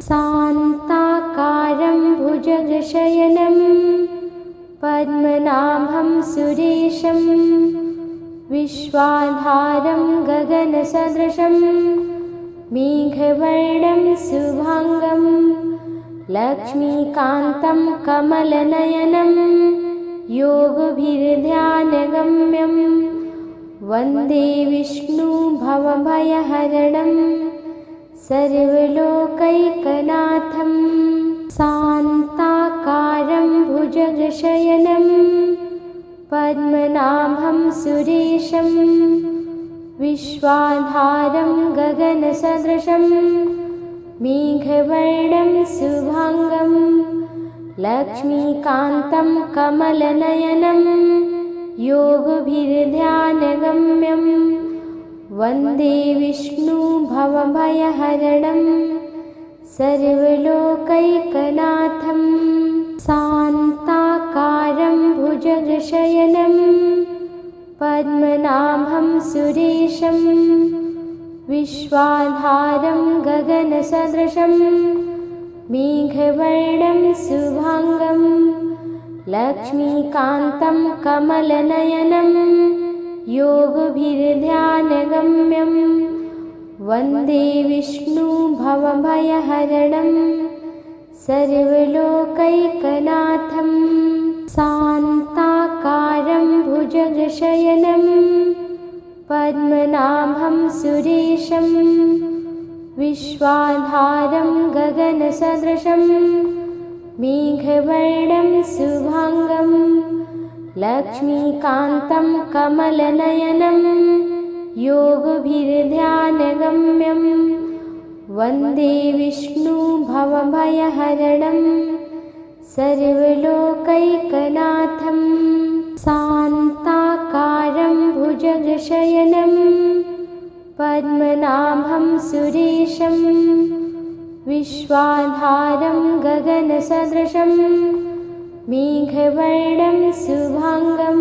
शान्ताकारं भुजगशयनं पद्मनाभं सुरेशं विश्वाधारं गगनसदृशं मेघवर्णं शुभाङ्गं लक्ष्मीकान्तं कमलनयनं योगभिर्ध्यानगम्यं वन्दे विष्णु भवभयहरणं सर्वलोकैकनाथं शान्ताकारं भुजगशयनं पद्मनाभं सुरेशं विश्वाधारं गगनसदृशं मेघवर्णं शुभाङ्गं लक्ष्मीकान्तं कमलनयनं योगभिर्ध्यानगम्यं वन्दे विष्णु भवभयहरणं सर्वलोकैकनाथं शान्ताकारं भुजगशयनं पद्मनाभं सुरेशं विश्वाधारं गगनसदृशं मेघवर्णं शुभाङ्गं लक्ष्मीकान्तं कमलनयनं योगभिर्ध्यानगम्यं वन्दे विष्णु भवभयहरणं सर्वलोकैकनाथं शान्ताकारं भुजगशयनं पद्मनाभं सुरेशं विश्वाधारं गगनसदृशं मेघवर्णं शुभाङ्गं लक्ष्मीकान्तं कमलनयनं योगभिर्ध्यानगम्यं वन्दे विष्णु भवभयहरणं सर्वलोकैकनाथं शान्ताकारं भुजगशयनं पद्मनाभं सुरेशं विश्वाधारं गगनसदृशं मेघवर्णं शुभाङ्गं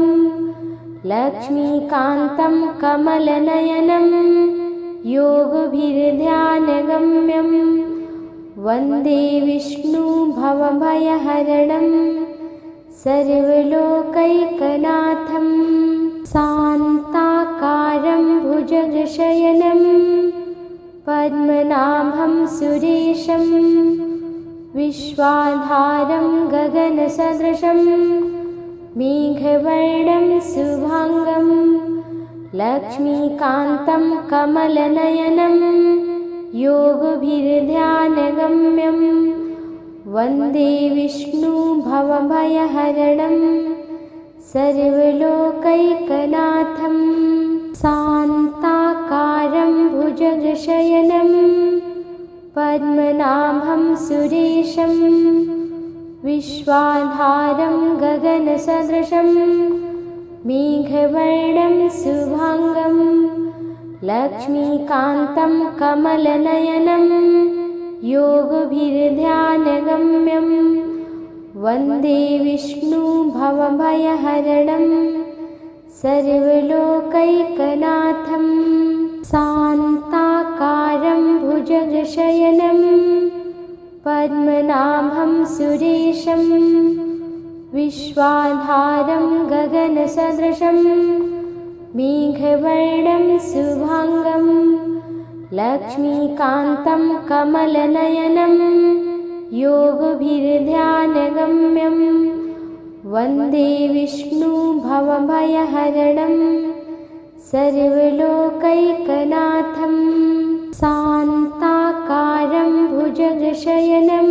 लक्ष्मीकान्तं कमलनयनं योगभिर्ध्यानगम्यं वन्दे विष्णु भवभयहरणं सर्वलोकैकनाथं शान्ताकारं भुजगशयनं पद्मनाभं सुरेशं विश्वाधारं गगनसदृशं मेघवर्णं शुभाङ्गं लक्ष्मीकान्तं कमलनयनं योगभिर्ध्यानगम्यं वन्दे विष्णु भवभयहरणं सर्वलोकैकनाथं शान्ताकारं भुजगशयनं पद्मनाभं सुरेशं विश्वाधारं गगनसदृशं मेघवर्णं शुभाङ्गं लक्ष्मीकान्तं कमलनयनं योगभिर्ध्यानगम्यं वन्दे विष्णु भवभयहरणं सर्वलोकैकनाथं शान्ताकारं भुजगशयनं पद्मनाभं सुरेशं विश्वाधारं गगनसदृशं मेघवर्णं शुभाङ्गं लक्ष्मीकान्तं कमलनयनं योगभिर्ध्यानगम्यं वन्दे विष्णु भवभयहरणं सर्वलोकैकनाथं शान्ताकारं भुजगशयनं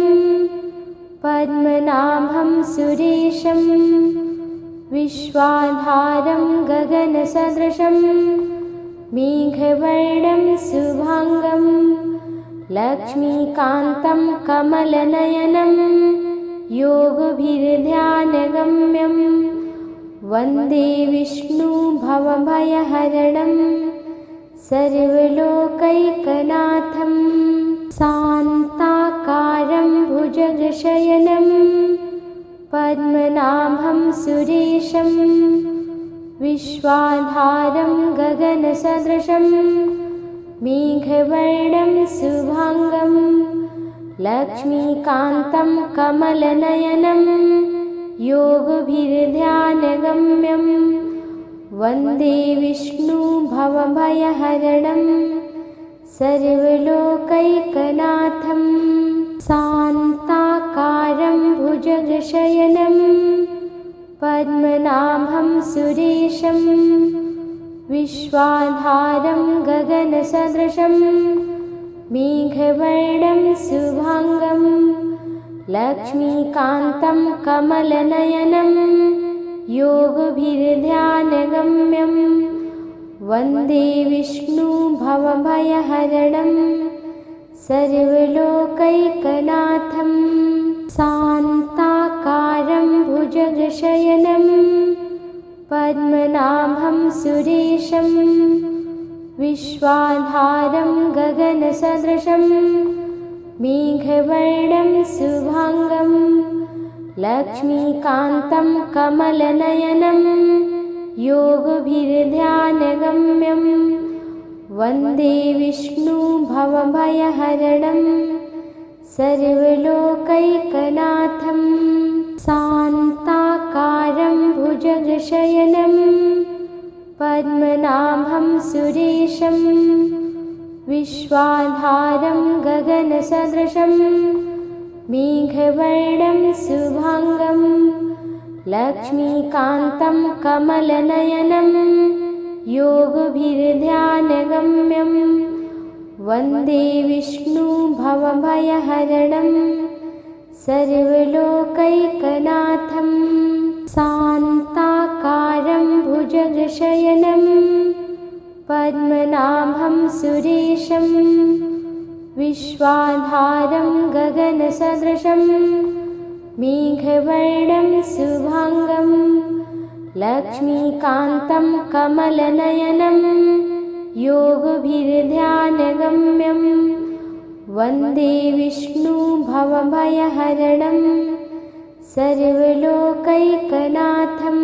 पद्मनाभं सुरेशं विश्वाधारं गगनसदृशं मेघवर्णं शुभाङ्गं लक्ष्मीकान्तं कमलनयनं योगभिर्ध्यानगम्यं वन्दे विष्णु भवभयहरणं सर्वलोकैकनाथं शान्ताकारं भुजगशयनं पद्मनाभं सुरेशं विश्वाधारं गगनसदृशं मेघवर्णं शुभांगं लक्ष्मीकान्तं कमलनयनं योगभिर्ध्यानगम्यं वन्दे विष्णु भवभयहरणं सर्वलोकैकनाथं शान्ताकारं भुजगशयनं पद्मनाभं सुरेशं विश्वाधारं गगनसदृशं मेघवर्णं शुभांगं लक्ष्मीकान्तं कमलनयनं योगभिर्ध्यानगम्यं वन्दे विष्णु भवभयहरणं सर्वलोकैकनाथं शान्ताकारं भुजगशयनं पद्मनाभं सुरेशं विश्वाधारं गगनसदृशं मेघवर्णं शुभांगं लक्ष्मीकान्तं कमलनयनं योगभिर्ध्यानगम्यं वन्दे विष्णु भवभयहरणं सर्वलोकैकनाथं शान्ताकारं भुजगशयनं पद्मनाभं सुरेशं विश्वाधारं गगनसदृशं मेघवर्णं शुभांगं लक्ष्मीकान्तं कमलनयनं योगभिर्ध्यानगम्यं वन्दे विष्णु भवभयहरणं सर्वलोकैकनाथं शान्ताकारं भुजगशयनं पद्मनाभं सुरेशं विश्वाधारं गगनसदृशं मेघवर्णं शुभांगं लक्ष्मीकान्तं कमलनयनं योगभिर्ध्यानगम्यं वन्दे विष्णु भवभयहरणं सर्वलोकैकनाथं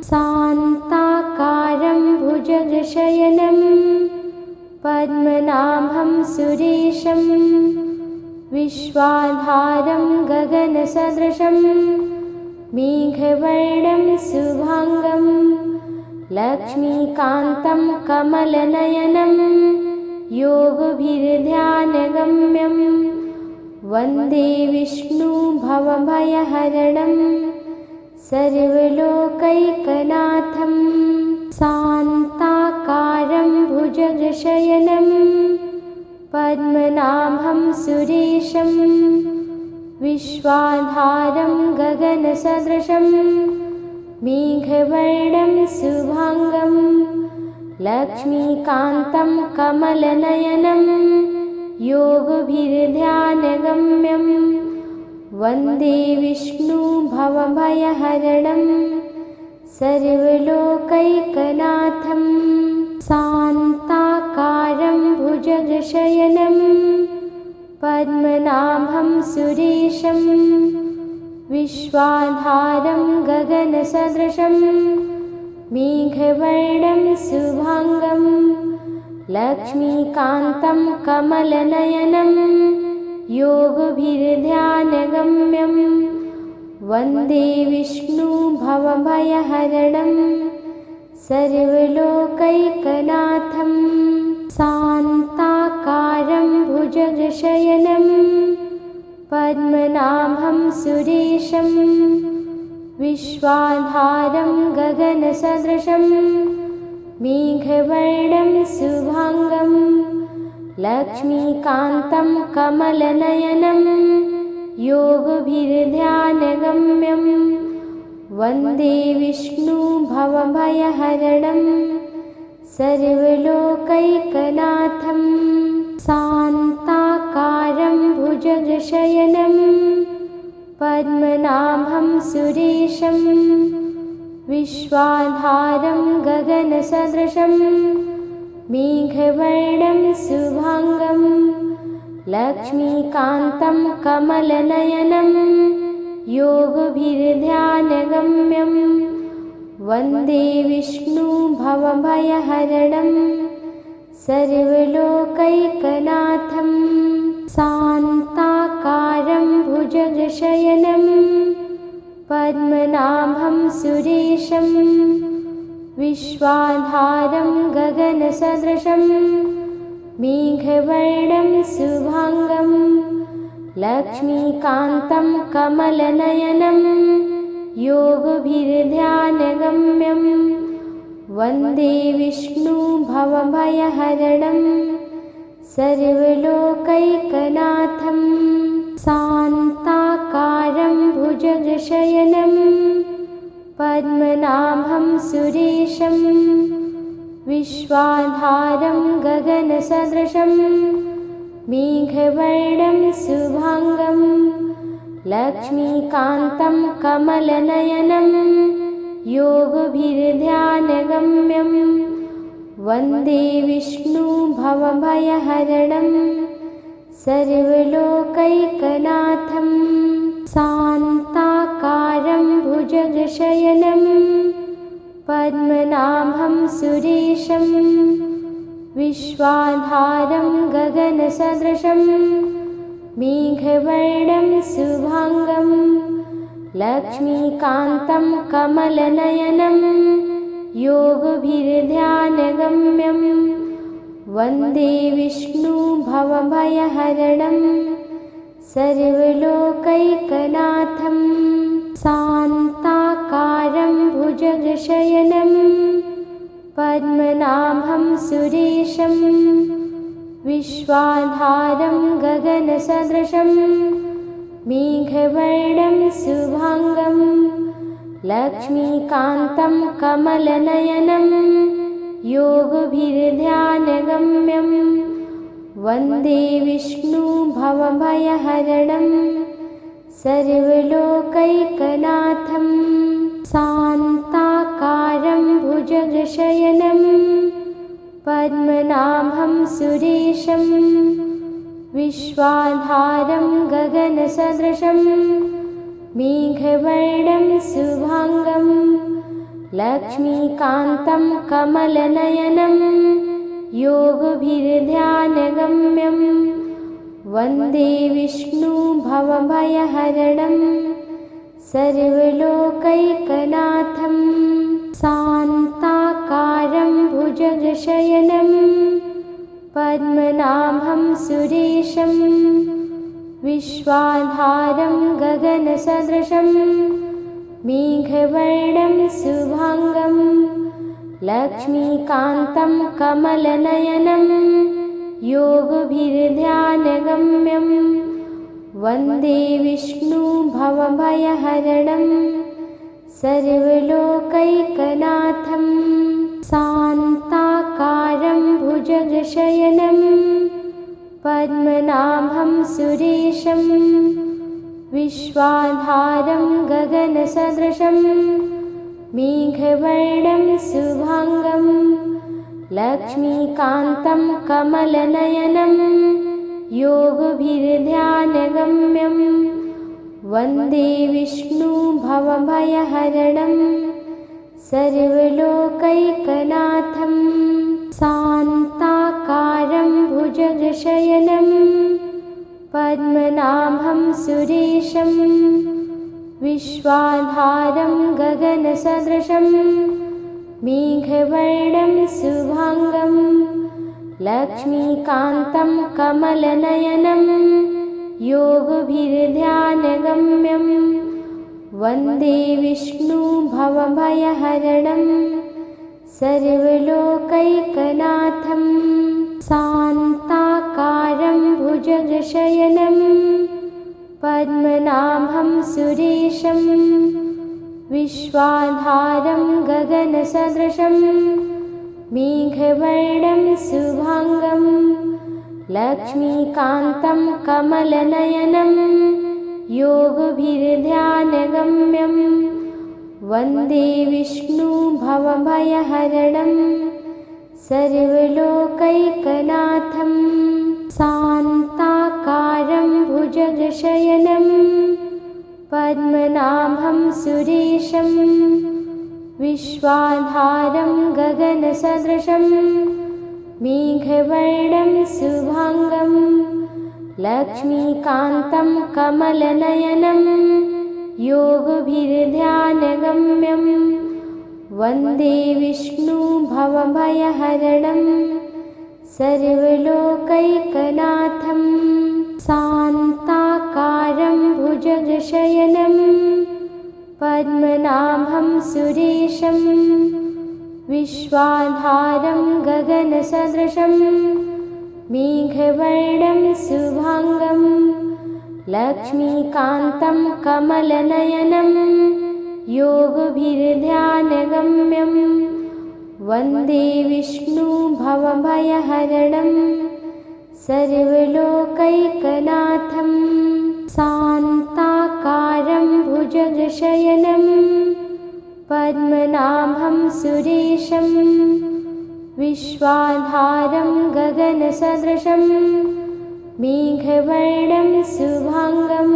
शान्ताकारं भुजगशयनं पद्मनाभं सुरेशं विश्वाधारं गगनसदृशं मेघवर्णं शुभांगं लक्ष्मीकान्तं कमलनयनं योगभिर्ध्यानगम्यं वन्दे विष्णु भवभयहरणं सर्वलोकैकनाथं शान्ताकारं भुजगशयनं पद्मनाभं सुरेशं विश्वाधारं गगनसदृशं मेघवर्णं शुभांगं लक्ष्मीकान्तं कमलनयनं योगभिर्ध्यानगम्यं वन्दे विष्णु भवभयहरणं सर्वलोकैकनाथं शान्ताकारं भुजगशयनं पद्मनाभं सुरेशं विश्वाधारं गगनसदृशं मेघवर्णं शुभांगं लक्ष्मीकान्तं कमलनयनं योगभिर्ध्यानगम्यं वन्दे विष्णु भवभयहरणं सर्वलोकैकनाथं शान्ताकारं भुजगशयनं पद्मनाभं सुरेशं विश्वाधारं गगनसदृशं मेघवर्णं शुभांगं लक्ष्मीकान्तं कमलनयनं योगभिर्ध्यानगम्यं वन्दे विष्णु भवभयहरणं सर्वलोकैकनाथं शान्ताकारं भुजगशयनं पद्मनाभं सुरेशं विश्वाधारं गगनसदृशं मेघवर्णं शुभांगं लक्ष्मीकान्तं कमलनयनं योगभिर्ध्यानगम्यं वन्दे विष्णु भवभयहरणं सर्वलोकैकनाथं शान्ताकारं भुजगशयनं पद्मनाभं सुरेशं विश्वाधारं गगनसदृशं मेघवर्णं शुभांगं लक्ष्मीकान्तं कमलनयनं योगभिर्ध्यानगम्यं वन्दे विष्णु भवभयहरणं सर्वलोकैकनाथं शान्ताकारं भुजगशयनं पद्मनाभं सुरेशं विश्वाधारं गगनसदृशं मेघवर्णं शुभांगं लक्ष्मीकान्तं कमलनयनं योगभिर्ध्यानगम्यं वन्दे विष्णु भवभयहरणं सर्वलोकैकनाथं शान्ताकारं भुजगशयनं पद्मनाभं सुरेशं विश्वाधारं गगनसदृशं मेघवर्णं शुभांगं लक्ष्मीकान्तं कमलनयनं योगभिर्ध्यानगम्यं वन्दे विष्णु भवभयहरणं सर्वलोकैकनाथं शान्ताकारं भुजगशयनं पद्मनाभं सुरेशं विश्वाधारं गगनसदृशं मेघवर्णं शुभांगं लक्ष्मीकान्तं कमलनयनं योगभिर्ध्यानगम्यं वन्दे विष्णु भवभयहरणं सर्वलोकैकनाथं शान्ताकारं भुजगशयनं पद्मनाभं सुरेशं विश्वाधारं गगनसदृशं मेघवर्णं शुभांगं लक्ष्मीकान्तं कमलनयनं योगभिर्ध्यानगम्यं वन्दे विष्णु भवभयहरणं सर्वलोकैकनाथं शान्ताकारं भुजगशयनं पद्मनाभं सुरेशं विश्वाधारं गगनसदृशं मेघवर्णं शुभांगं लक्ष्मीकान्तं कमलनयनं योगभिर्ध्यानगम्यं वन्दे विष्णु भवभयहरणं सर्वलोकैकनाथं शान्ताकारं भुजगशयनं पद्मनाभं सुरेशं विश्वाधारं गगनसदृशं मेघवर्णं शुभांगं लक्ष्मीकान्तं कमलनयनं योगभिर्ध्यानगम्यं वन्दे विष्णु भवभयहरणं सर्वलोकैकनाथं शान्ताकारं भुजगशयनं पद्मनाभं सुरेशं विश्वाधारं गगनसदृशं मेघवर्णं शुभांगं लक्ष्मीकान्तं कमलनयनं योगभिर्ध्यानगम्यं वन्दे विष्णु भवभयहरणं सर्वलोकैकनाथं शान्ताकारं भुजगशयनं पद्मनाभं सुरेशं विश्वाधारं गगनसदृशं मेघवर्णं शुभांगं लक्ष्मीकान्तं कमलनयनं योगभिर्ध्यानगम्यं वन्दे विष्णु भवभयहरणं सर्वलोकैकनाथं शान्ताकारं भुजगशयनं पद्मनाभं सुरेशं विश्वाधारं गगनसदृशं मेघवर्णं शुभांगं लक्ष्मीकान्तं कमलनयनं योगभिर्ध्यानगम्यं वन्दे विष्णु भवभयहरणं सर्वलोकैकनाथं शान्ताकारं भुजगशयनं पद्मनाभं सुरेशं विश्वाधारं गगनसदृशं मेघवर्णं शुभांगं लक्ष्मीकान्तं कमलनयनं योगभिर्ध्यानगम्यं वन्दे विष्णु भवभयहरणं सर्वलोकैकनाथं शान्ताकारं भुजगशयनं पद्मनाभं सुरेशं विश्वाधारं गगनसदृशं मेघवर्णं शुभांगं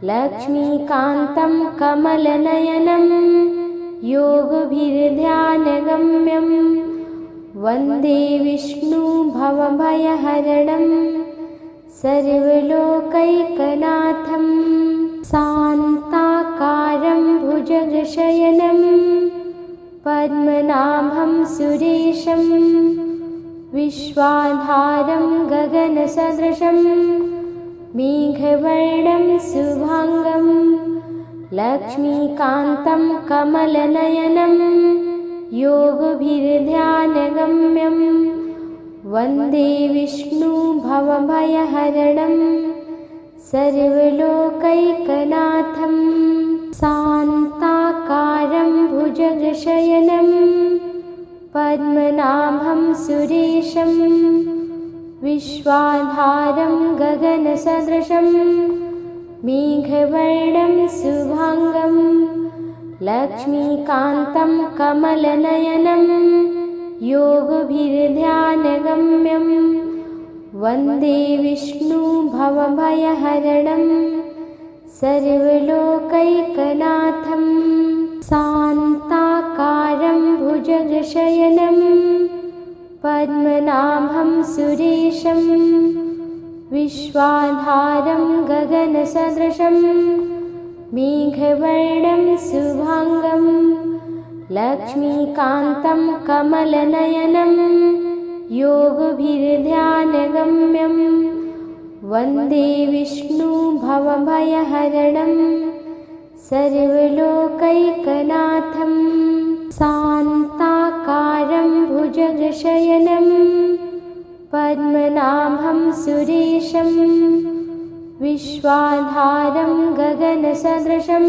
लक्ष्मीकान्तं कमलनयनं योगभिर्ध्यानगम्यं वन्दे विष्णु भवभयहरणं सर्वलोकैकनाथं शान्ताकारं भुजगशयनं पद्मनाभं सुरेशं विश्वाधारं गगनसदृशं मेघवर्णं शुभांगं लक्ष्मीकान्तं कमलनयनं योगभिर्ध्यानगम्यं वन्दे विष्णु भवभयहरणं सर्वलोकैकनाथं शान्ताकारं भुजगशयनं पद्मनाभं सुरेशं विश्वाधारं गगनसदृशं मेघवर्णं शुभांगं लक्ष्मीकान्तं कमलनयनं योगभिर्ध्यानगम्यं वन्दे विष्णु भवभयहरणं सर्वलोकैकनाथं शान्ताकारं भुजगशयनं पद्मनाभं सुरेशं विश्वाधारं गगनसदृशं मेघवर्णं शुभांगं लक्ष्मीकान्तं कमलनयनं योगभिर्ध्यानगम्यं वन्दे विष्णु भवभयहरणं सर्वलोकैकनाथं शान्ताकारं भुजगशयनं पद्मनाभं सुरेशं विश्वाधारं गगनसदृशं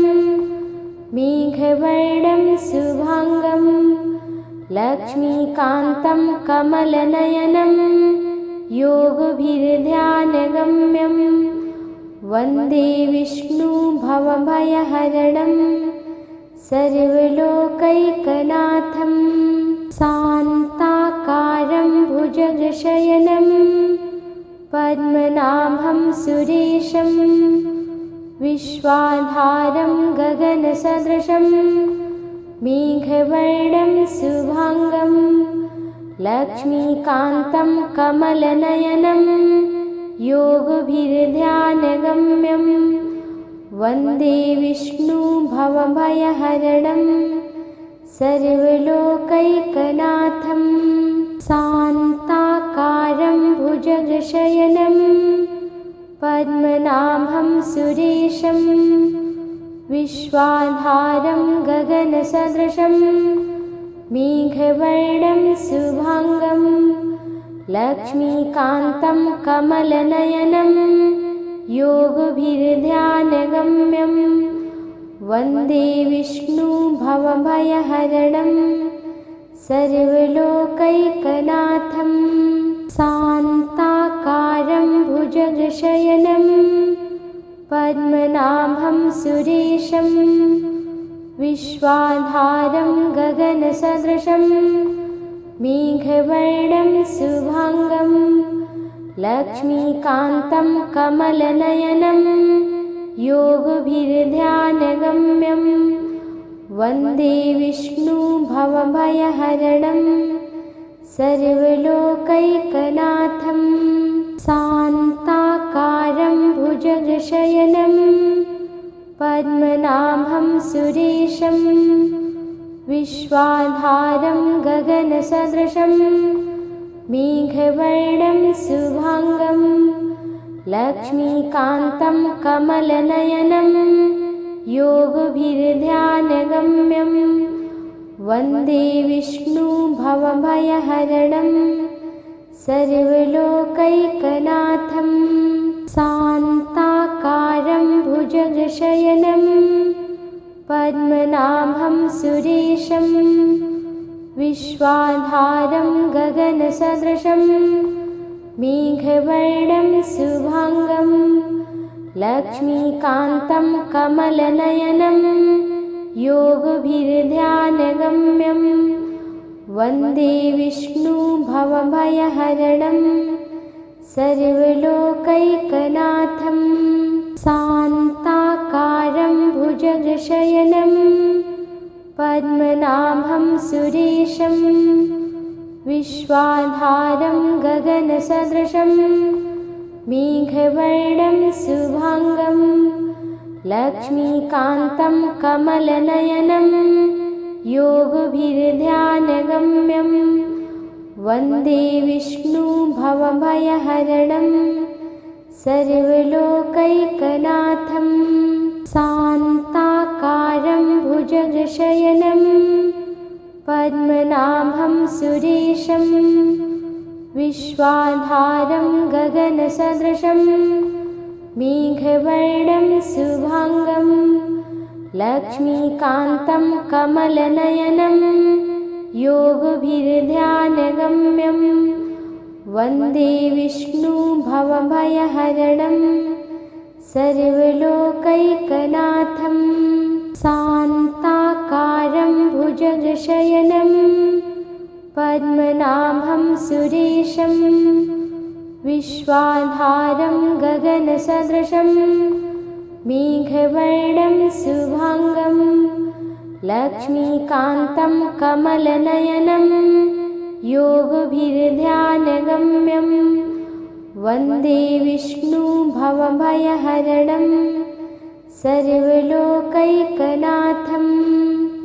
मेघवर्णं शुभांगं लक्ष्मीकान्तं कमलनयनं योगभिर्ध्यानगम्यं वन्दे विष्णु भवभयहरणं सर्वलोकैकनाथं शान्ताकारं भुजगशयनं पद्मनाभं सुरेशं विश्वाधारं गगनसदृशं मेघवर्णं शुभांगं लक्ष्मीकान्तं कमलनयनं योगभिर्ध्यानगम्यं वन्दे विष्णु भवभयहरणं सर्वलोकैकनाथं शान्ताकारं भुजगशयनं पद्मनाभं सुरेशं विश्वाधारं गगनसदृशं मेघवर्णं शुभांगं लक्ष्मीकान्तं कमलनयनं योगभिर्ध्यानगम्यं वन्दे विष्णु भवभयहरणं सर्वलोकैकनाथं शान्ताकारं भुजगशयनं पद्मनाभं सुरेशं विश्वाधारं गगनसदृशं मेघवर्णं शुभांगं लक्ष्मीकान्तं कमलनयनं योगभिर्ध्यानगम्यं वन्दे विष्णु भवभयहरणं सर्वलोकैकनाथं शान्ताकारं भुजगशयनं पद्मनाभं सुरेशं विश्वाधारं गगनसदृशं मेघवर्णं शुभांगं लक्ष्मीकान्तं कमलनयनं योगभिर्ध्यानगम्यं वन्दे विष्णु भवभयहरणं सर्वलोकैकनाथं शान्ताकारं भुजगशयनं पद्मनाभं सुरेशं विश्वाधारं गगनसदृशं मेघवर्णं शुभांगं लक्ष्मीकान्तं कमलनयनं योगभिर्ध्यानगम्यं वन्दे विष्णु भवभयहरणं सर्वलोकैकनाथं शान्ताकारं भुजगशयनं पद्मनाभं सुरेशं विश्वाधारं गगनसदृशं मेघवर्णं शुभांगं लक्ष्मीकान्तं कमलनयनं योगभिर्ध्यानगम्यं वन्दे विष्णु भवभयहरणं सर्वलोकैकनाथं शान्ताकारं भुजगशयनं पद्मनाभं सुरेशं विश्वाधारं गगनसदृशं मेघवर्णं शुभांगं लक्ष्मीकान्तं कमलनयनं योगभिर्ध्यानगम्यं वन्दे विष्णु भवभयहरणं सर्वलोकैकनाथं शान्ताकारं भुजगशयनं पद्मनाभं सुरेशं विश्वाधारं गगनसदृशं मेघवर्णं शुभांगं लक्ष्मीकान्तं कमलनयनं योगभिर्ध्यानगम्यं वन्दे विष्णु भवभयहरणं सर्वलोकैकनाथं